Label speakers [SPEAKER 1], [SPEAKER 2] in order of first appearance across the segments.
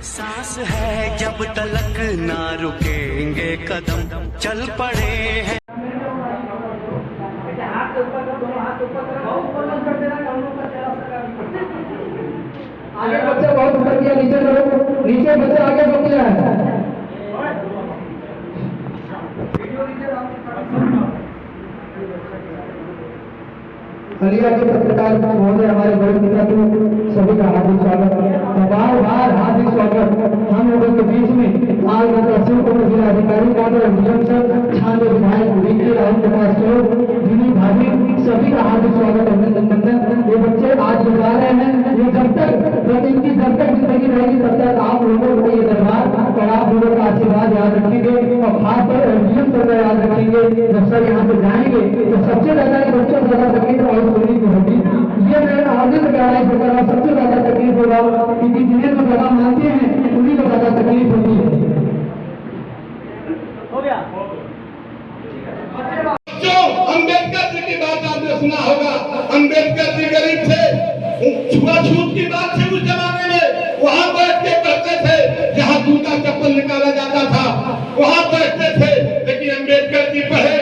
[SPEAKER 1] सांस है जब तलक ना रुकेंगे कदम चल पड़े हैं।
[SPEAKER 2] आगे बच्चे बहुत ऊपर किया, नीचे चलो, नीचे बच्चे आगे बढ़ गया है। खलिया के पत्रकार महोदय हमारे बड़े पिता को सभी का हार्दिक स्वागत, बार बार हार्दिक स्वागत। हम लोगों के बीच में आज तहसील को जिलाधिकारी छात्र विधायक वीके राहुल प्रकाश दिनी भाभी सभी का हार्दिक स्वागत, अभिनंदन। ये बच्चे आज जो जा रहे हैं, ये जब तक इनकी जब तक जिंदगी रहेगी तब तक आप लोगों को ये दरबार और आप लोगों का आशीर्वाद याद रखेंगे, और खासकर एमडीएम सर का याद रखेंगे। जब सर यहाँ से जाएंगे तो सबसे ज्यादा बच्चों को ज्यादा तकलीफ और सोनी की होगी। ये मैं आगे से कहना कर रहा हूँ, सबसे ज्यादा तकलीफ होगा क्योंकि जिन्हें जो जगह मानते हैं उन्हीं को ज्यादा तकलीफ होती है।
[SPEAKER 3] अम्बेडकर जी की बात आपने सुना होगा। अम्बेडकर जी गरीब थे, छुआछूत की बात थी उस जमाने में। वहां बैठ के कहते थे, जहां जूता चप्पल निकाला जाता था वहां बैठते थे। लेकिन अम्बेडकर जी पढ़े,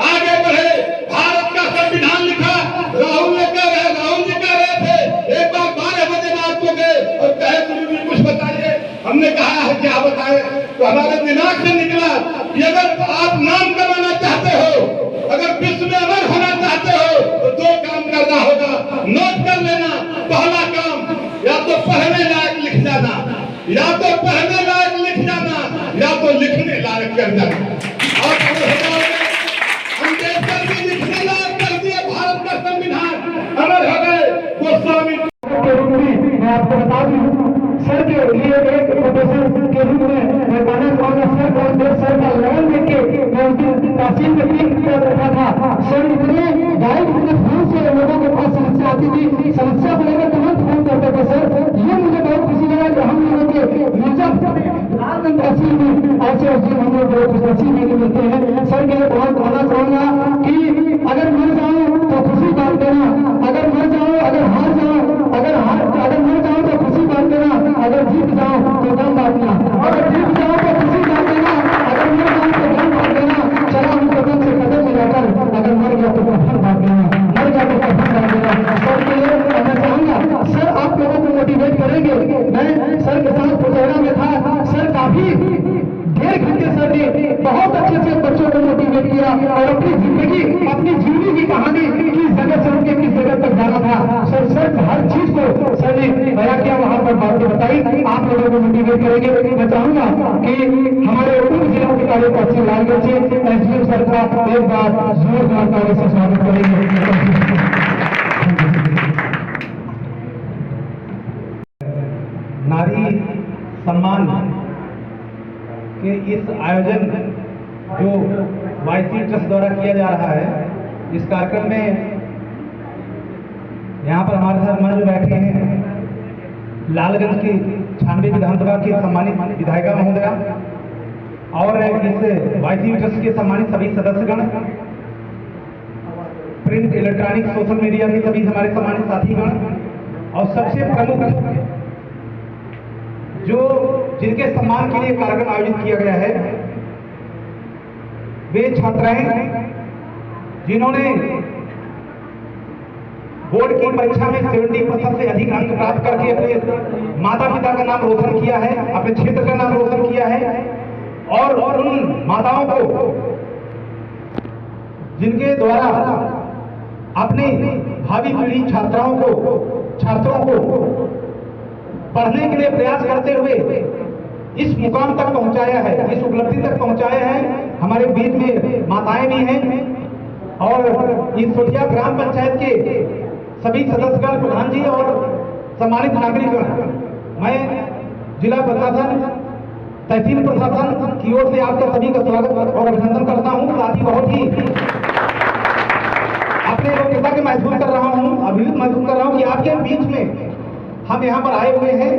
[SPEAKER 3] आगे बढ़े, भारत का संविधान लिखा। राहुल जी कह रहे थे एक बार 12 बजे रात को गए और कहे गुरु जी कुछ बताइए। हमने कहा है क्या बताए, तो हमारे दिमाग से निकला कि अगर आप नाम करवाना चाहते हो, अगर विश्व में अमर होना चाहते हो तो 2 काम करना होगा। नोट कर लेना, पहला काम या तो पढ़ने लायक लिख जाना, या तो पढ़ने लायक लिख जाना, या तो लिखने लायक कर जाना। अम्बेडकर जी लिखने लायक कर दिए, भारत का संविधान अमर हो गए। गोस्वामी
[SPEAKER 2] के रूप में मैं आपको बता दूं, सर के लिए एक प्रोफेसर के रूप में मैं कहना चाहूंगा, सर और जो सर का लेवल देख के मैं उस दिन तहसील में किया करता था। सर इतने गाइड, इतने फोन से लोगों के पास समस्या आती थी, समस्या को लेकर तुरंत फोन करते थे। सर ये मुझे बहुत खुशी लगा कि हम लोगों के मिर्जापुर तहसील में ऐसे हम लोग जो तहसील में मिलते हैं। सर के लिए बहुत कहना चाहूंगा कि अगर मर जाऊं तो खुशी बात देना, अगर मर जाऊं, अगर हार जाऊं, अगर मर जाऊं तो खुशी बात देना, अगर जीत जाऊं तो गम बांटना, अगर जीत जाऊं तो खुशी बात देना, अगर मर जाऊं तो गम बांट देना। चला उन कदम से कदम मिलाकर, अगर मर गया तो कफन बांट देना, मर गया तो कफन बांट देना। सर के लिए मैं चाहूंगा, सर आप लोगों को मोटिवेट करेंगे। मैं सर के साथ पुतेरा में था, सर काफी 1.5 घंटे सर ने बहुत अच्छे से बच्चों को मोटिवेट किया और अपनी जिंदगी, अपनी जीवनी की कहानी किस जगह से उनके किस जगह तक जाना था, सर हर चीज को सर ने बयां किया, वहां पर बातें बताई। आप लोगों को मोटिवेट करेंगे। मैं चाहूंगा कि हमारे उप जिलाधिकारी पश्चिम लालगंज से एसडीएम सर का एक बार जोरदार ताली से स्वागत करेंगे।
[SPEAKER 4] नारी सम्मान के इस आयोजन जो वाईसी ट्रस्ट द्वारा किया जा रहा है, इस कार्यक्रम में यहाँ पर हमारे साथ मंच बैठे हैं लालगंज की 96 विधानसभा की सम्मानित विधायिका महोदया और इस वाईसी ट्रस्ट के सम्मानित सभी सदस्यगण, प्रिंट इलेक्ट्रॉनिक सोशल मीडिया के सभी हमारे सम्मानित साथीगण, और सबसे प्रमुख जो जिनके सम्मान के लिए कार्यक्रम आयोजित किया गया है, वे छात्राएं जिन्होंने बोर्ड की परीक्षा में 70% से अधिक अंक प्राप्त करके अपने माता पिता का नाम रोशन किया है, अपने क्षेत्र का नाम रोशन किया है, और उन माताओं को जिनके द्वारा अपनी भावी पीढ़ी छात्रों को पढ़ने के लिए प्रयास करते हुए इस मुकाम तक पहुंचाया है, इस उपलब्धि तक पहुंचाया है। हमारे बीच में माताएं भी हैं और इस सोटिया ग्राम पंचायत के सभी सदस्यगण, प्रधान जी और सम्मानित नागरिकगण, मैं जिला प्रशासन, तहसील प्रशासन की ओर से आपका सभी का स्वागत और अभिनंदन करता हूं। साथ ही बहुत ही अपने योग्यता के महसूस कर रहा हूं, अभिनंदन महसूस कर रहा हूं कि आपके बीच में हम यहाँ पर आए हुए हैं।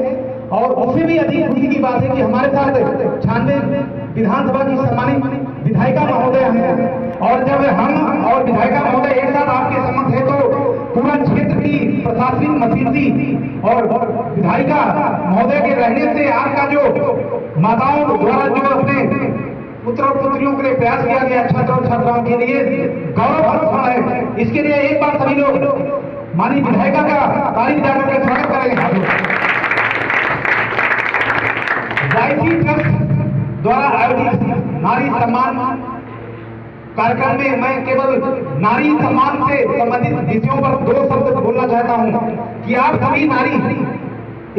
[SPEAKER 4] और उससे भी अधिक खुशी की बात है कि हमारे साथ 96 विधानसभा की सम्मानित विधायिका महोदय हैं, और जब हम और विधायिका महोदय एक साथ आपके समक्ष है तो पूरा क्षेत्र की प्रशासनिक मशीनरी और विधायिका महोदय के रहने से आपका जो माताओं द्वारा जो अपने पुत्र और पुत्रियों के लिए प्रयास किया गया छात्र और छात्राओं के लिए गौरव का क्षण है। इसके लिए एक बार सभी लोग माननीय विधायिका का ताली बजाकर के स्वागत करेंगे। गायत्री ट्रस्ट द्वारा आयोजित नारी सम्मान कार्यक्रम में मैं केवल नारी सम्मान से संबंधित विषयों पर 2 शब्द बोलना चाहता हूं कि आप सभी नारी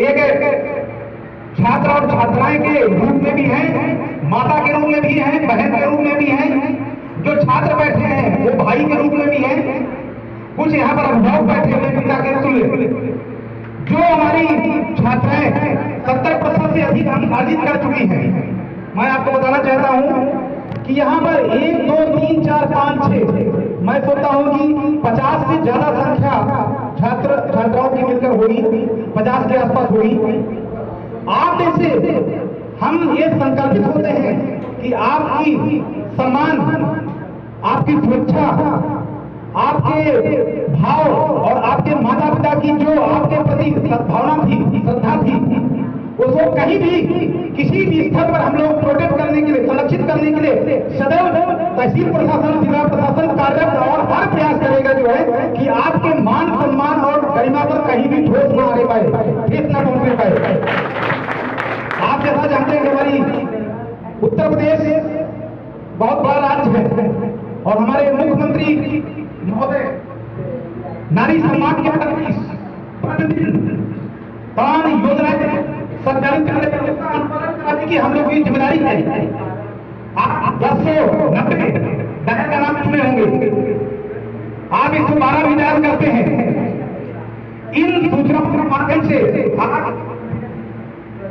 [SPEAKER 4] एक छात्र और छात्राएं के रूप में भी हैं, माता के रूप में भी हैं, बहन के रूप में भी हैं, जो छात्र बैठे हैं वो भाई के रूप में भी हैं, कुछ यहाँ पर अभिभावक बैठे हुए पिता के तुल्य। जो हमारी छात्राएं 70% से अधिक अंक अर्जित कर चुकी हैं, मैं आपको बताना चाहता हूं कि यहाँ पर 1, 2, 3, 4, 5, 6 मैं सोचता हूं कि 50 से ज्यादा संख्या छात्र छात्राओं की मिलकर होगी, 50 के आसपास होगी। आप में से हम ये संकल्पित होते हैं कि आपकी सम्मान, आपकी सुरक्षा, आपके भाव और आपके माता पिता की जो आपके प्रति सद्भावना थी, श्रद्धा थी, उसको कहीं भी किसी भी स्तर पर हम लोग प्रोटेक्ट करने के लिए, संरक्षित करने के लिए सदैव तहसील प्रशासन, जिला प्रशासन कार्यरत और हर प्रयास करेगा जो है कि आपके मान सम्मान और गरिमा पर कहीं भी ठोस न आने पाए, ठेस न पहुंचने पाए। आप जैसा जानते हैं कि हमारी उत्तर प्रदेश बहुत बड़ा राज्य है और हमारे मुख्यमंत्री महोदय नारी सम्मान के तमाम योजनाएं संचालित करने की हम लोग की जिम्मेदारी है। आप 1090 दशक का नाम सुने होंगे, आप 112 भी डायल करते हैं। इन सूचनाओं के माध्यम से आप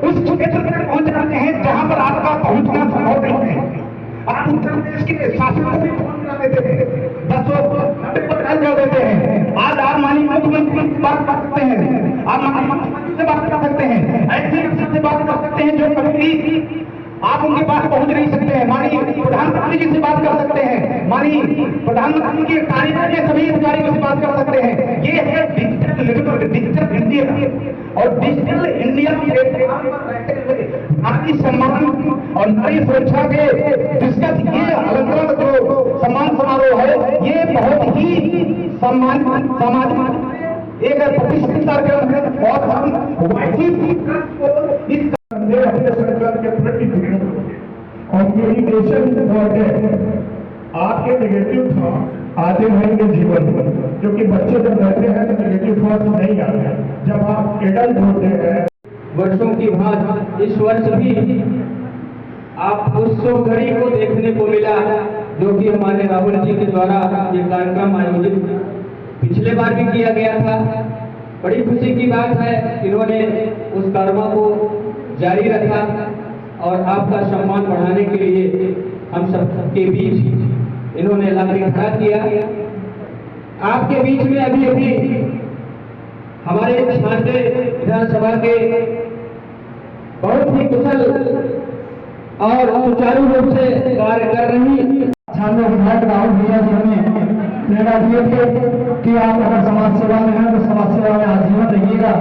[SPEAKER 4] उस क्षेत्र तक पहुंच जाते हैं जहां पर आपका पहुंचना संभव नहीं है। आप उत्तर प्रदेश के शासन को भी फोन कर देते हैं, 1090 पर डायल कर देते हैं। आज आप माननीय मुख्यमंत्री से बात कर सकते हैं, आप माननीय मुख्यमंत्री से बात कर सकते हैं, ऐसे अफसर से बात कर सकते हैं जो कभी आप उनके पास पहुंच नहीं सकते हैं। माननीय प्रधानमंत्री जी से बात कर सकते हैं, माननीय प्रधानमंत्री के कार्यक्रम के सभी अधिकारियों से बात कर सकते हैं। ये है डिजिटल इंडिया और डिजिटल इंडिया नारी सम्मान और नारी सुरक्षा के डिस्कस ये अलग-अलग जो सम्मान समारोह है, ये बहुत ही सामाजिक एक प्रतिष्ठित कार्यक्रम है और हम इस
[SPEAKER 2] अपने सरकार के प्रति और ये नेशन है आपके नेगेटिव थॉट आते हैं इनके जीवन में, क्योंकि बच्चे जब रहते हैं तो नेगेटिव थॉट्स नहीं आते। जब आप एडल्ट होते हैं
[SPEAKER 5] वर्षों की भांति इस वर्ष भी आप उस घड़ी को देखने को मिला जो कि हमारे राहुल जी के द्वारा ये कार्यक्रम आयोजित पिछले बार भी किया गया था। बड़ी खुशी की बात है, इन्होंने उस कर्मा को जारी रखा और आपका सम्मान बढ़ाने के लिए हम सबके बीच इन्होंने लाभ खड़ा किया। आपके बीच में अभी अभी हमारे 96 विधानसभा के बहुत ही कुशल और सुचारू रूप से कार्य कर रही
[SPEAKER 2] 96 विधायक राहुल भैया जी हमें प्रेरणा दिए थे कि आप अगर समाज सेवा में हैं तो समाज सेवा में आजीवन रहिएगा।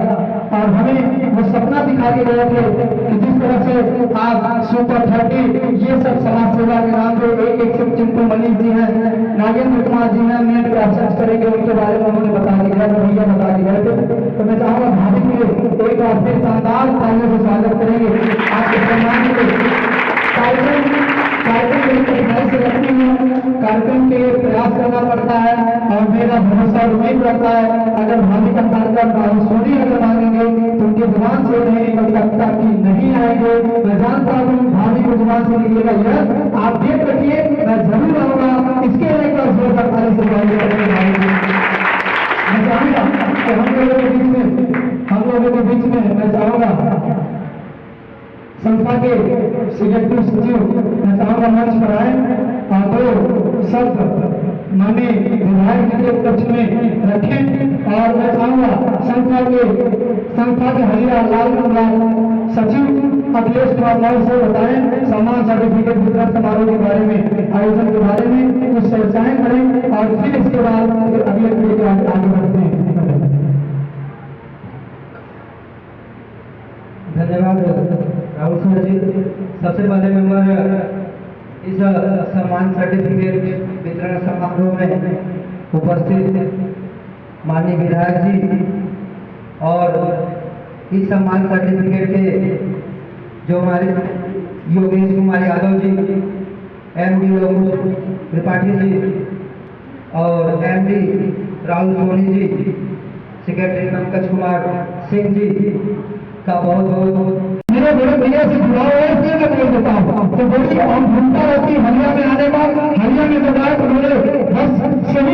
[SPEAKER 2] और हमें वो सपना दिखा के गए थे कि जिस तरह से आप सुपर 30 ये सब समाज सेवा के नाम पे एक सब चिंटू मनीष जी हैं, नागेंद्र कुमार जी हैं, नेट पे आप सर्च करेंगे उनके बारे में उन्होंने बता के गए, भैया बता के गए थे। तो मैं चाहूँगा भाभी के एक बार फिर शानदार तालियों से स्वागत करेंगे आपके सम्मान के कार्यक्रम के लिए प्रयास करना पड़ता है और मेरा भरोसा उम्मीद रहता है अगर भाभी का कार्यक्रम सोनी अगर मांगेंगे तो उनकी जुबान से नहीं कलकत्ता की नहीं आएंगे। मैं जानता हूँ भाभी की जुबान से निकलेगा यस, आप देख रखिए मैं जरूर आऊंगा। इसके लिए एक बार जोरदार ताली से मैं चाहूंगा कि हम लोगों के बीच में मैं चाहूंगा संस्था के सेक्रेटरी सचिव मैं चाहूंगा मंच पर आए और दो शब्द माननीय विधायक जी के पक्ष में रखें। और मैं चाहूंगा संस्था के हरिया लाल सचिव अखिलेश कुमार मौर्य से बताएं सम्मान सर्टिफिकेट वितरण समारोह के बारे में, आयोजन के बारे में कुछ चर्चाएं करें और फिर इसके बाद अगले पीढ़ी के आगे बढ़ते हैं।
[SPEAKER 5] धन्यवाद राहुल नमस्कार जी। सबसे पहले नंबर इस सम्मान सर्टिफिकेट वितरण समारोह में उपस्थित माननीय विधायक जी और इस सम्मान सर्टिफिकेट के जो हमारे योगेश कुमार यादव जी, MD त्रिपाठी जी और MD राहुल सोनी जी, सेक्रेटरी पंकज कुमार सिंह जी का बहुत बहुत
[SPEAKER 2] मेरे बड़े भैया से जुड़ा हुआ है, इसलिए मैं बोल देता हूँ। तो बड़ी हम भूमिका रहती हरिया में आने बाद, हरिया में विधायक उन्होंने बस सभी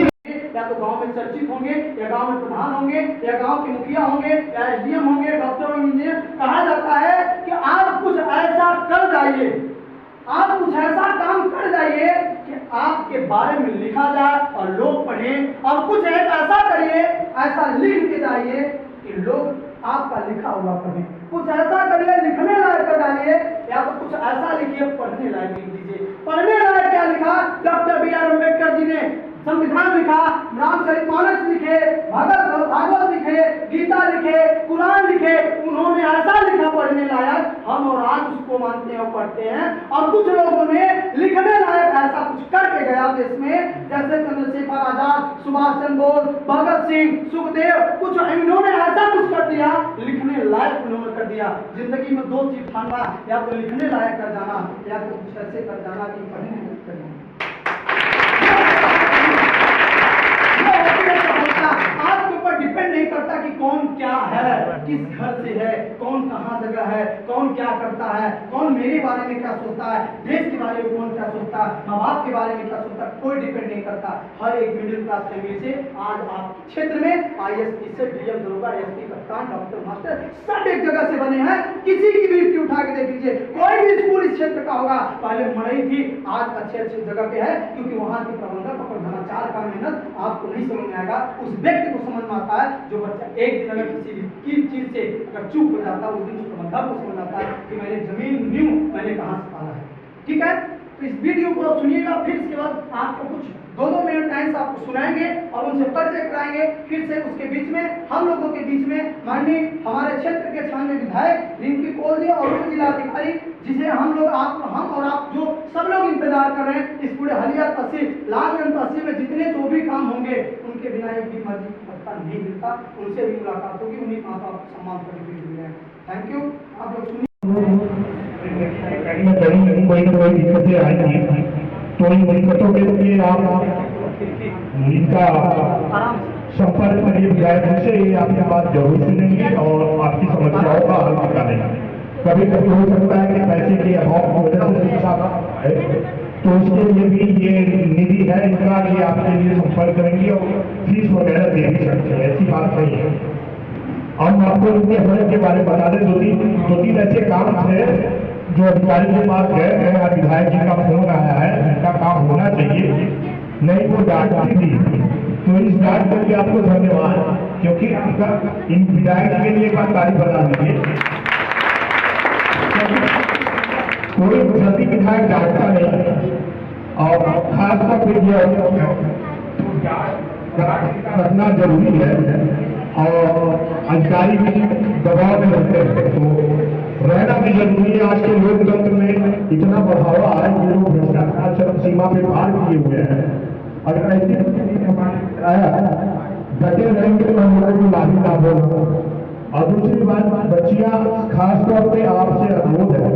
[SPEAKER 6] या तो गांव में चर्चित होंगे, या गांव में प्रधान होंगे, या गांव के मुखिया होंगे, या SDM होंगे, डॉक्टर और इंजीनियर। कहा जाता है कि आप कुछ ऐसा कर जाइए, आप कुछ ऐसा काम कर जाइए कि आपके बारे में लिखा जाए और लोग पढ़ें, और कुछ एक ऐसा करिए, ऐसा लिख के जाइए कि लोग आपका लिखा हुआ पढ़ें। कुछ ऐसा करिए, लिखने लायक कर डालिए, या तो कुछ ऐसा लिखिए पढ़ने लायक लिख दीजिए। पढ़ने लायक क्या लिखा? डॉक्टर BR अम्बेडकर जी ने संविधान लिखा, रामचरितमानस लिखे, भागवत लिखे, गीता लिखे, कुरान लिखे। उन्होंने ऐसा लिखा पढ़ने लायक, हम और आज उसको मानते हैं और पढ़ते हैं। और कुछ लोगों ने लिखने लायक ऐसा कुछ करके गया देश में, जैसे चंद्रशेखर आजाद, सुभाष चंद्र बोस, भगत सिंह, सुखदेव, कुछ इन्होंने ऐसा कुछ कर दिया, लिखने लायक उन्होंने कर दिया। जिंदगी में दो चीज ठानना, या तो लिखने लायक कर जाना, या तो कुछ ऐसे कर जाना कि पढ़ने लायक कर जाना। आपके ऊपर डिपेंड नहीं करता कि कौन क्या है, किस घर से है, कौन कहाँ जगह है, कौन क्या करता है, कौन मेरे बारे में क्या सोचता है, देश के बारे में कौन क्या सोचता है, माँ बाप के बारे में क्या सोचता है, कोई डिपेंड नहीं करता। हर एक मिडिल क्लास फैमिली से आज आपके क्षेत्र में ISP से DM दरोगा, SP कप्तान, डॉक्टर, मास्टर सब एक जगह से बने हैं। किसी की भी उठा के देख लीजिए, कोई भी स्कूल इस क्षेत्र का होगा, पहले मड़ई थी, आज अच्छे जगह पे है, क्योंकि वहाँ के प्रबंधक और धनाचार का मेहनत आपको नहीं समझ में आएगा। उस व्यक्ति को समझ में आता है जो बच्चा एक दिन अगर किसी भी चीज से अगर चूक हो जाता है, उस दिन उस प्रबंधक को समझ आता है कि मैंने जमीन न्यू मैंने कहाँ से पाला है। ठीक है, तो इस वीडियो को आप सुनिएगा, फिर इसके बाद आपको कुछ 2-2 मिनट टाइम आपको सुनाएंगे और उनसे परिचय कराएंगे। फिर से उसके बीच में हम लोगों के बीच में माननीय हमारे क्षेत्र के 96 विधायक रिंकी कौल जी और उप जिलाधिकारी, जिसे हम और आप जो सब लोग इंतजार कर रहे हैं, इस पूरे हलिया तहसील, लालगंज तहसील में जितने जो भी काम होंगे, उनके बिना एक भी मर्जी पत्ता नहीं मिलता। उनसे भी मुलाकात होगी, उन्हीं का आपको सम्मान सर्टिफिकेट मिलेगा। Thank you. आप लोग सुनिए।
[SPEAKER 2] कहीं ना कहीं कोई ना कोई दिक्कतें आएंगी, तो इन दिक्कतों के लिए आप इनका संपर्क करिए विधायक से, ये आपकी बात जरूर सुनेंगे और आपकी समस्याओं का हल निकालेंगे। कभी कभी हो सकता है कि पैसे के अभाव की वजह से शिक्षा है, तो उसके लिए भी ये निधि है इनका, ये आपके लिए संपर्क करेंगे और फीस वगैरह दे भी सकते हैं, ऐसी बात नहीं है। हम आपको इनके हल के बारे में बता दें, दो तीन ऐसे काम थे जो अधिकारी के पास गए हैं, विधायक जी का फोन आया है, इनका काम होना चाहिए, नहीं तो डांट भी दी। तो इस डांट करके आपको धन्यवाद, क्योंकि इन विधायक के लिए एक तारीफ बना दीजिए। कोई जल्दी विधायक डांटता नहीं, और खासतौर पर यह करना जरूरी है, और अधिकारी भी दबाव में रहते हैं, तो रहना भी जरूरी है। आज के लोकतंत्र में इतना बढ़ावा है कि लोग भ्रष्टाचार चरम सीमा पे पार किए हुए हैं। अगर ऐसी डटे रहेंगे तो हम लोगों को लाभी ना हो। और दूसरी बात, बच्चियां खासतौर पे आपसे अनुरोध है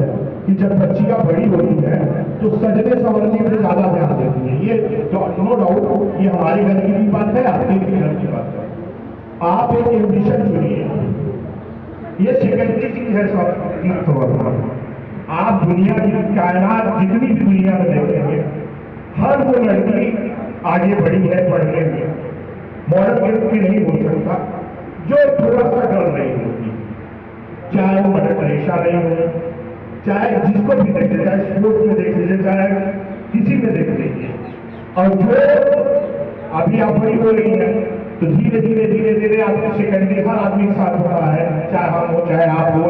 [SPEAKER 2] कि जब बच्चियां बड़ी होती है तो सजने संवरने में ज्यादा ध्यान देती है। ये तो नो डाउट, ये हमारे घर की भी बात है, आपके भी घर की बात है। आप एक एम्बिशन चुनिए, ये सेकेंडरी चीज है। आप दुनिया की कायनात जितनी भी दुनिया में देखेंगे, हर वो लड़की आगे बढ़ी है पढ़ने में, मॉडर्न युग की नहीं हो सकता जो थोड़ा सा डर नहीं होती, चाहे वो मदर टेरेसा नहीं हो, चाहे जिसको भी देख लीजिए, चाहे स्पोर्ट्स में देख लीजिए, चाहे किसी में देख लीजिए। और जो अभी आप बड़ी हो रही है, तो धीरे धीरे धीरे धीरे आपके सेकेंडरी हर आदमी के साथ होता है, चाहे हम हो चाहे आप हो,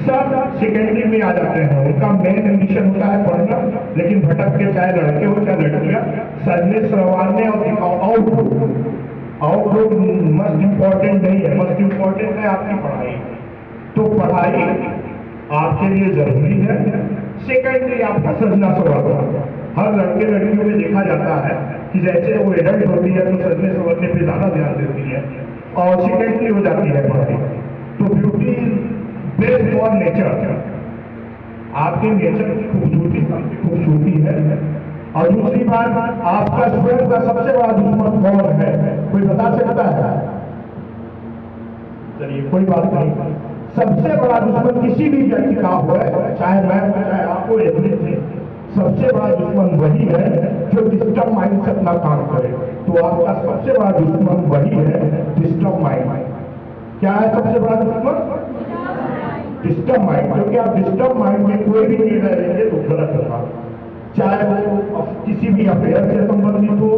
[SPEAKER 2] सब सेकेंडरी में आ जाते हैं। उनका मेन एम्बिशन होता है पढ़ना, लेकिन भटक के चाहे लड़के हो चाहे लड़कियां, सजने संवारने आउटलुक मस्ट इम्पॉर्टेंट नहीं है, मस्ट इम्पॉर्टेंट है आपकी पढ़ाई। तो पढ़ाई
[SPEAKER 7] आपके लिए जरूरी है। सेकेंडली आपका सजना स्वभाव, हर लड़के लड़कियों में देखा जाता है कि जैसे वो एडल्ट होती है तो सजने संवरने पे ज्यादा ध्यान देती है और सेकेंडली हो जाती है बॉडी। तो ब्यूटी बेस्ड ऑन नेचर, आपके नेचर की खूबसूरती है। और दूसरी बात, आपका स्वयं का सबसे बड़ा दुश्मन कौन है, कोई बता सकता है? चलिए कोई बात नहीं, सबसे बड़ा दुश्मन किसी भी व्यक्ति का हो, चाहे मैं हो चाहे आपको एथलीट थे, सबसे बड़ा दुश्मन वही है जो डिस्टर्ब माइंड से अपना काम करे। तो आपका सबसे बड़ा दुश्मन वही है, डिस्टर्ब माइंड। क्या है सबसे बड़ा दुश्मन? Disturb mind. क्योंकि आप डिस्टर्ब माइंड में कोई भी निर्णय लेंगे तो गलत होगा, चाहे वो किसी भी अफेयर से संबंधित हो,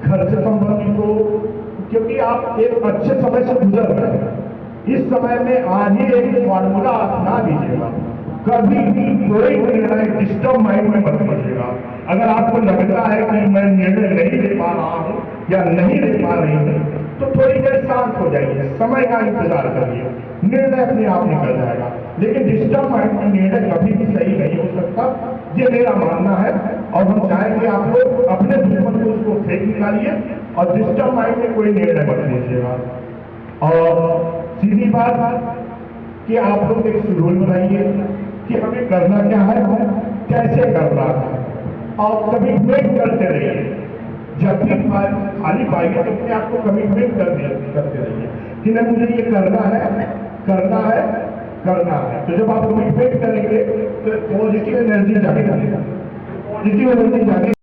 [SPEAKER 7] घर से संबंधित हो, क्योंकि आप एक अच्छे समय से गुजर रहे हैं। इस समय में आज ही एक फॉर्मूला अपना लीजिएगा, कभी भी कोई निर्णय डिस्टर्ब माइंड में मत लीजिएगा। अगर आपको लगता है कि मैं निर्णय नहीं ले पा रहा हूं या नहीं ले पा रही हूं, तो थोड़ी देर शांत हो जाइए, समय का इंतजार करिए, निर्णय अपने आप निकल जाएगा। लेकिन डिस्टर्ब माइंड में निर्णय कभी भी सही नहीं हो सकता, ये मेरा मानना है। और हम चाहेंगे आप लोग अपने दुश्मन को उसको फेंक निकालिए और डिस्टर्ब माइंड में कोई निर्णय मत लीजिएगा। और सीधी बात कि आप लोग एक शेड्यूल बनाइए कि हमें करना क्या है, कैसे करना है, और कमिटमेंट करते रहिए। जब भी खाली पाइए तो अपने आपको कमिटमेंट करते रहिए कि नहीं मुझे ये करना है, करना है, करना है। तो जब आप कमिटमेंट करेंगे तो पॉजिटिव एनर्जी जागेगी, पॉजिटिव एनर्जी जागेगी।